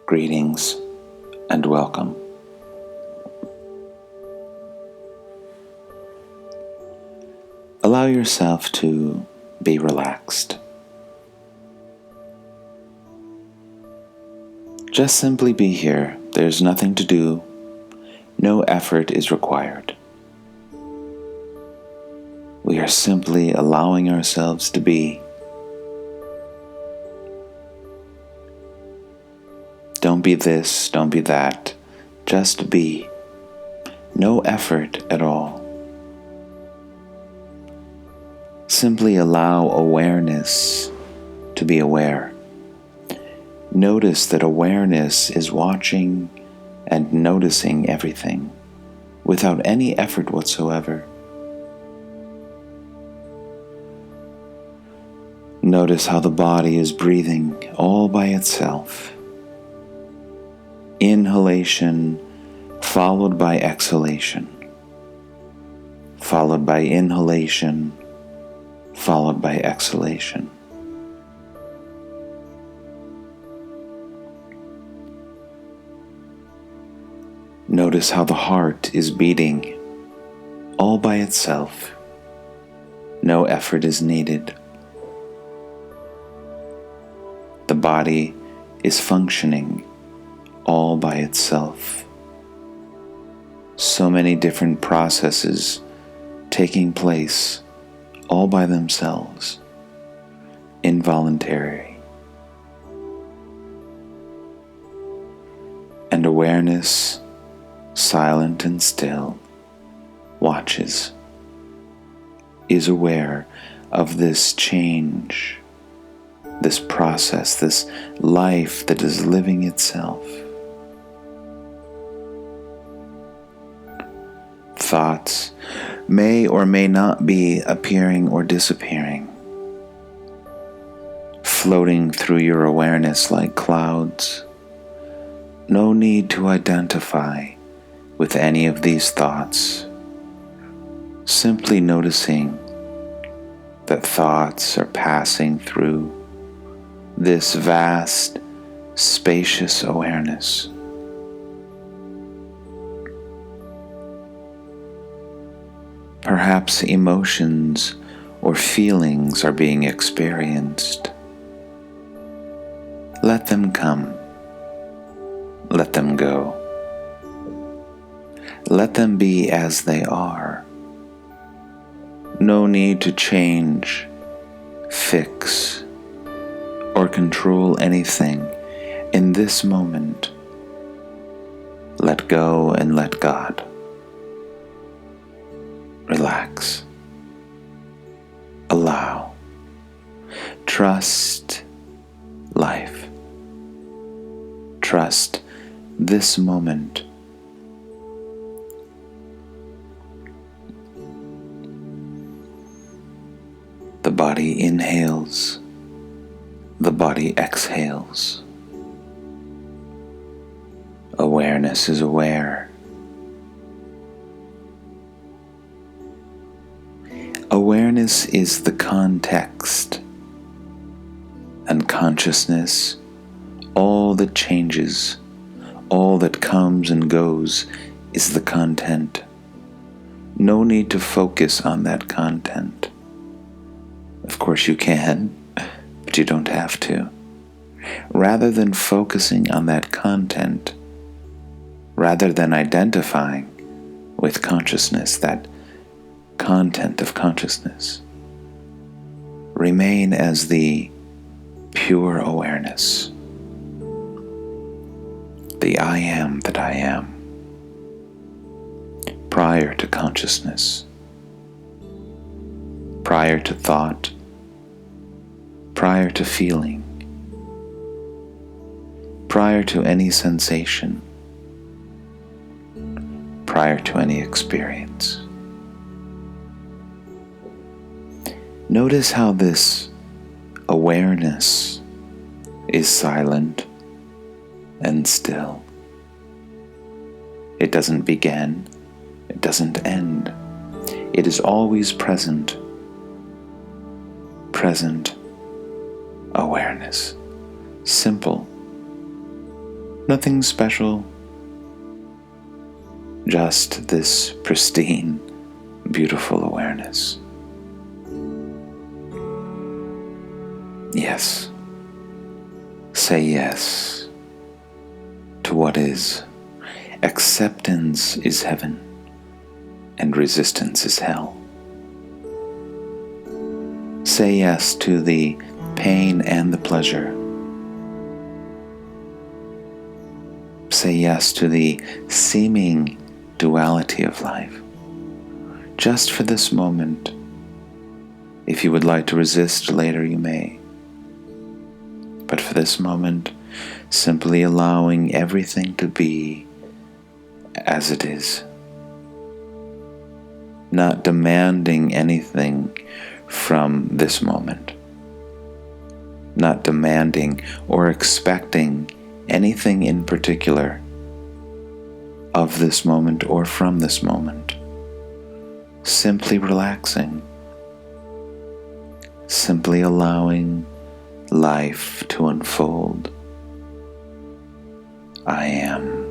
Greetings and welcome. Allow yourself to be relaxed. Just simply be here. There's nothing to do. No effort is required. We are simply allowing ourselves to be. Don't be this, don't be that. Just be. No effort at all. Simply allow awareness to be aware. Notice that awareness is watching and noticing everything without any effort whatsoever. Notice how the body is breathing all by itself. Inhalation followed by exhalation, followed by inhalation, followed by exhalation. Notice how the heart is beating all by itself. No effort is needed. The body is functioning all by itself. So many different processes taking place all by themselves, involuntary. And awareness, silent and still, watches, is aware of this change, this process, this life that is living itself. Thoughts may or may not be appearing or disappearing, floating through your awareness like clouds. No need to identify with any of these thoughts. Simply noticing that thoughts are passing through this vast, spacious awareness. Perhaps emotions or feelings are being experienced. Let them come. Let them go. Let them be as they are. No need to change, fix, or control anything in this moment. Let go and let God. Relax. Allow. Trust life. Trust this moment. The body inhales. The body exhales. Awareness is aware. Awareness is the context, and consciousness, all that changes, all that comes and goes, is the content. No need to focus on that content. Of course you can, but you don't have to. Rather than focusing on that content, rather than identifying with consciousness, that content of consciousness, remain as the pure awareness, the I am that I am, prior to consciousness, prior to thought, prior to feeling, prior to any sensation, prior to any experience. Notice how this awareness is silent and still. It doesn't begin, it doesn't end. It is always present. Present awareness. Simple, Nothing special, just this pristine, beautiful awareness. Yes. Say yes to what is. Acceptance is heaven, and resistance is hell. Say yes to the pain and the pleasure. Say yes to the seeming duality of life. Just for this moment. If you would like to resist later, you may. But for this moment, simply allowing everything to be as it is. Not demanding anything from this moment. Not demanding or expecting anything in particular of this moment or from this moment. Simply relaxing. Simply allowing life to unfold. I am.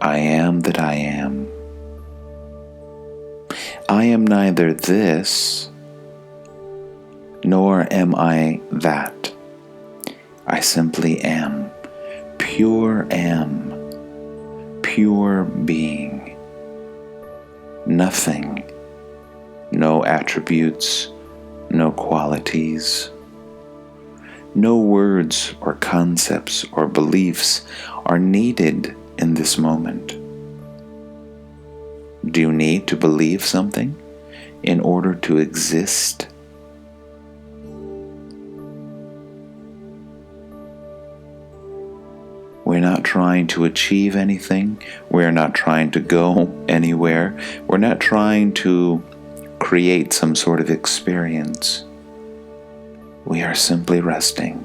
I am that I am. I am neither this, nor am I that. I simply am, pure being. Nothing, no attributes, no qualities. No words or concepts or beliefs are needed in this moment. Do you need to believe something in order to exist? We're not trying to achieve anything. We're not trying to go anywhere. We're not trying to create some sort of experience. We are simply resting.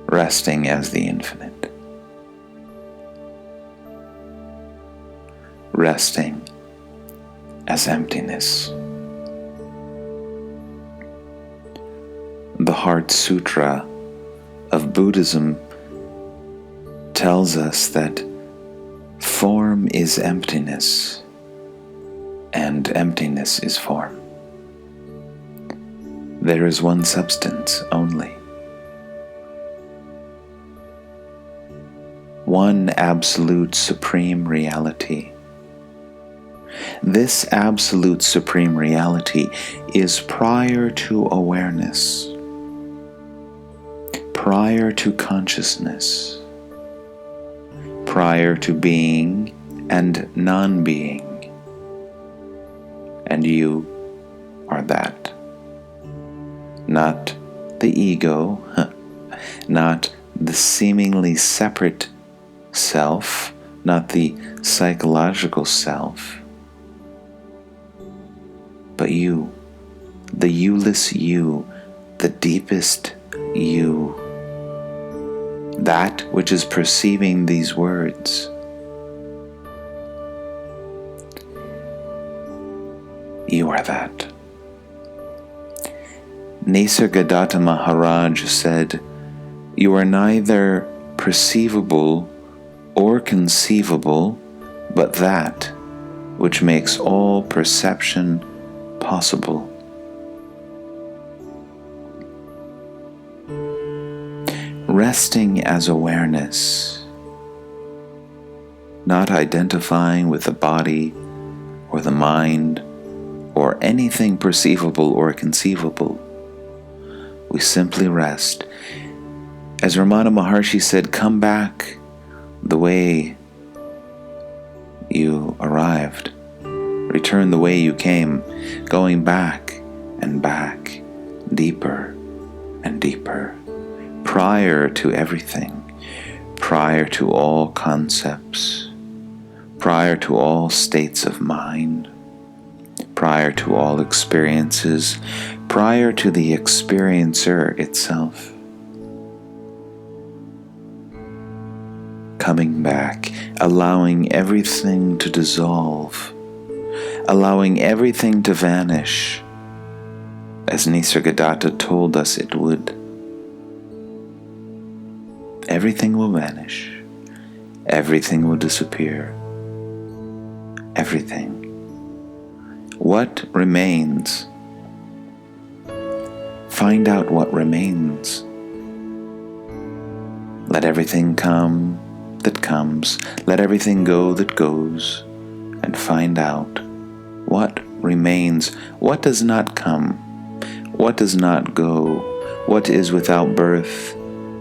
Resting as the infinite. Resting as emptiness. The Heart Sutra of Buddhism tells us that form is emptiness and emptiness is form. There is one substance only. One absolute supreme reality. This absolute supreme reality is prior to awareness, prior to consciousness, prior to being and non-being. And you are that. Not the ego, not the seemingly separate self, not the psychological self, but you, the you-less you, the deepest you, that which is perceiving these words. You are that. Nisargadatta Maharaj said, "You are neither perceivable or conceivable, but that which makes all perception possible." Resting as awareness, not identifying with the body or the mind or anything perceivable or conceivable. We simply rest. As Ramana Maharshi said, come back the way you arrived. Return the way you came, going back and back, deeper and deeper, prior to everything, prior to all concepts, prior to all states of mind, prior to all experiences, prior to the experiencer itself. Coming back, allowing everything to dissolve, allowing everything to vanish, as Nisargadatta told us it would. everything will vanish. Everything will disappear. Everything. What remains? Find out what remains. Let everything come that comes. Let everything go that goes. And find out what remains. What does not come? What does not go? What is without birth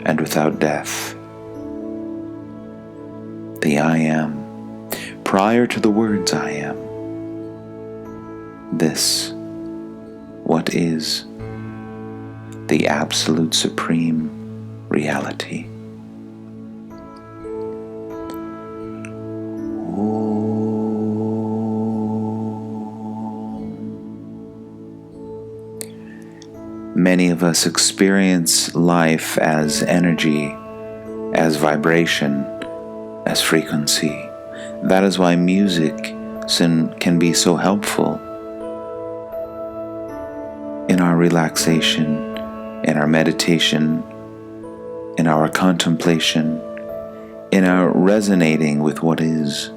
and without death? The I am. Prior to the words I am. This, what is, the absolute supreme reality. Many of us experience life as energy, as vibration, as frequency. That is why music can be so helpful in our relaxation, in our meditation, in our contemplation, in our resonating with what is.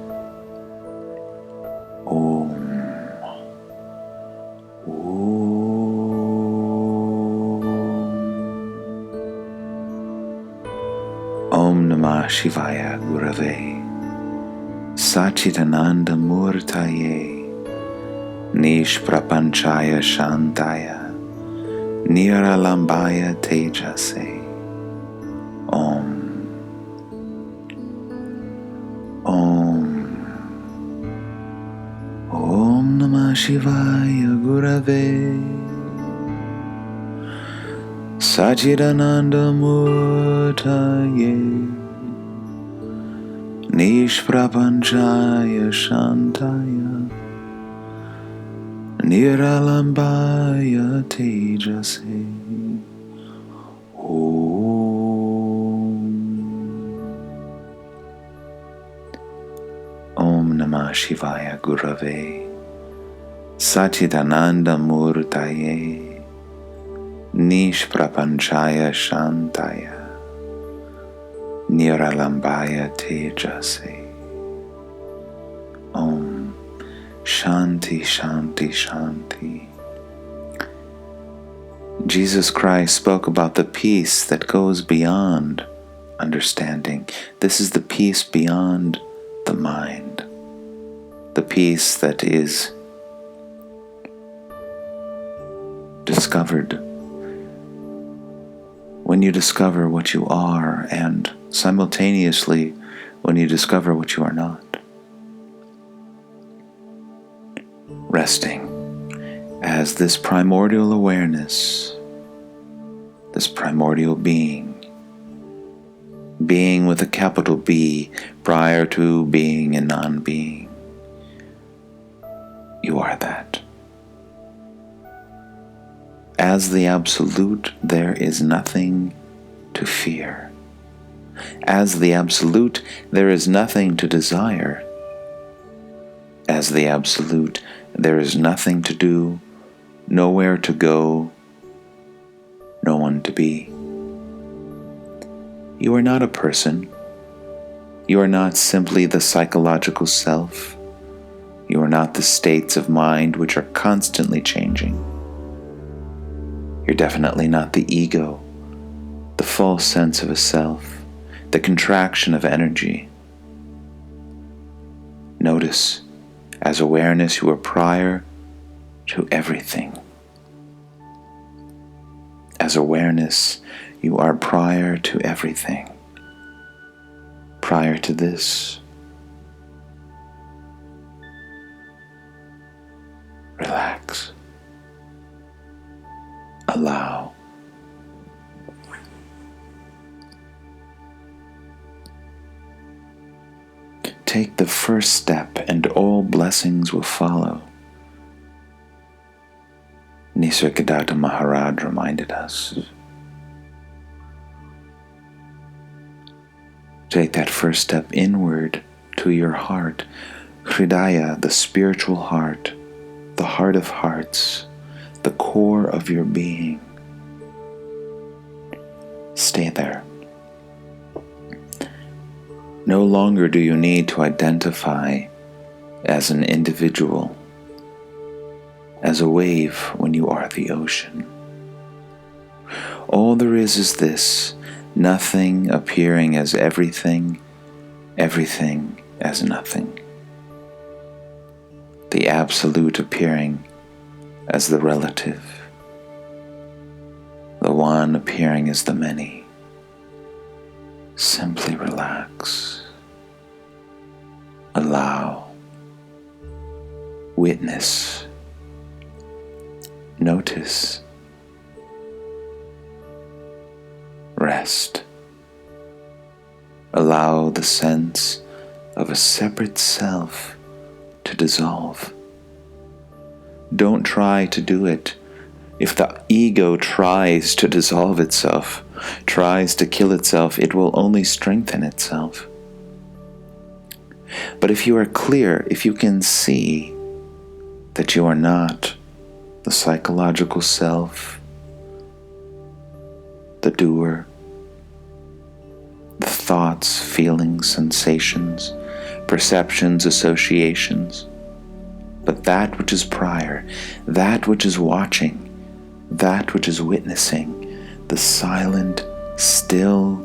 Om Namah Shivaya Gurave Sachidananda Murtaye Nishprapanchaya Shantaya Niralambaya Tejase. Om. Om. Om Namah Shivaya Gurave Sachidananda Murtaye Nishprapanchaya Shantaya Niralambaya Tejase. Om Namah Shivaya Gurave Sachidananda Murtaye Nishprapanchaya Shantaya Niralambaya Tejase. Om. Shanti, Shanti, Shanti. Jesus Christ spoke about the peace that goes beyond understanding. This is the peace beyond the mind. The peace that is discovered when you discover what you are, and simultaneously when you discover what you are not. Resting as this primordial awareness, this primordial being with a capital B, prior to being and non-being. You are that. As the Absolute, there is nothing to fear. As the Absolute, there is nothing to desire. As the Absolute, there is nothing to do, nowhere to go, no one to be. You are not a person. You are not simply the psychological self. You are not the states of mind which are constantly changing. You're definitely not the ego, the false sense of a self, the contraction of energy. Notice, as awareness, you are prior to everything. As awareness, you are prior to everything. Prior to this. Relax. Allow. Take the first step and all blessings will follow. Nisargadatta Maharaj reminded us. Take that first step inward to your heart, Hridaya, the spiritual heart, the heart of hearts, the core of your being. Stay there. No longer do you need to identify as an individual, as a wave when you are the ocean. All there is this: nothing appearing as everything, everything as nothing. The absolute appearing as the relative, the one appearing as the many. Simply relax. Allow. Witness. Notice. Rest. Allow the sense of a separate self to dissolve. Don't try to do it. If the ego tries to dissolve itself, tries to kill itself, it will only strengthen itself. But if you are clear, if you can see that you are not the psychological self, the doer, the thoughts, feelings, sensations, perceptions, associations, but that which is prior, that which is watching, that which is witnessing, the silent, still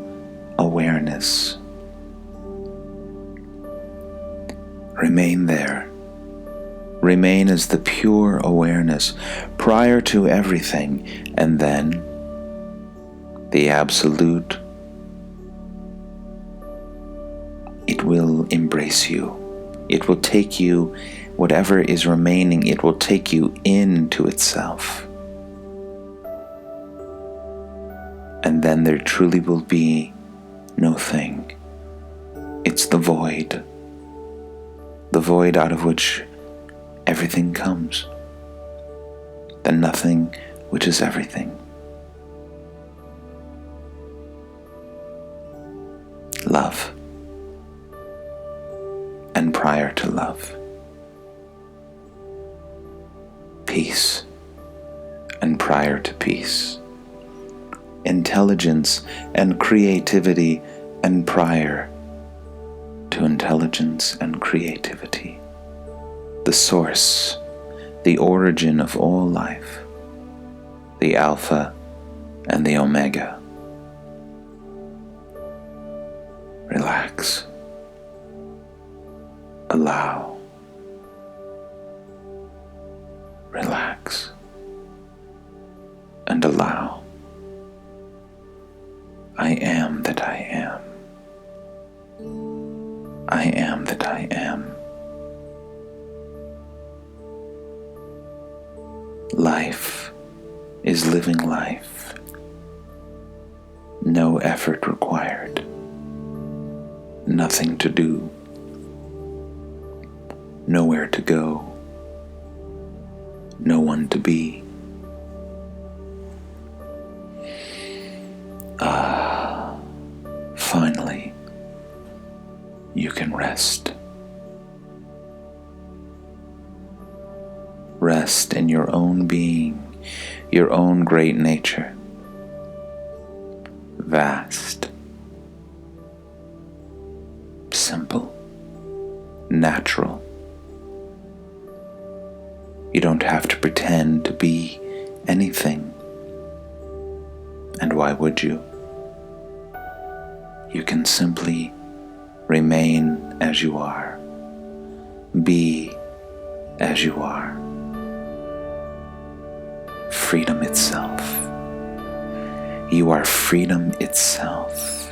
awareness. Remain there. Remain as the pure awareness prior to everything, and then the absolute. It will embrace you. It will take you, whatever is remaining, it will take you into itself. And then there truly will be no thing. It's the void out of which everything comes, the nothing which is everything. Love, and prior to love, peace, and prior to peace, intelligence and creativity, and prior to intelligence and creativity, the source, the origin of all life, the Alpha and the Omega. Relax. Allow. Relax. And allow. I am that I am. I am that I am. Life is living life. No effort required. Nothing to do. Nowhere to go. No one to be. Finally, you can rest. Rest in your own being, your own great nature. Vast, simple, natural. You don't have to pretend to be anything. And why would you? You can simply remain as you are. Be as you are. Freedom itself. You are freedom itself.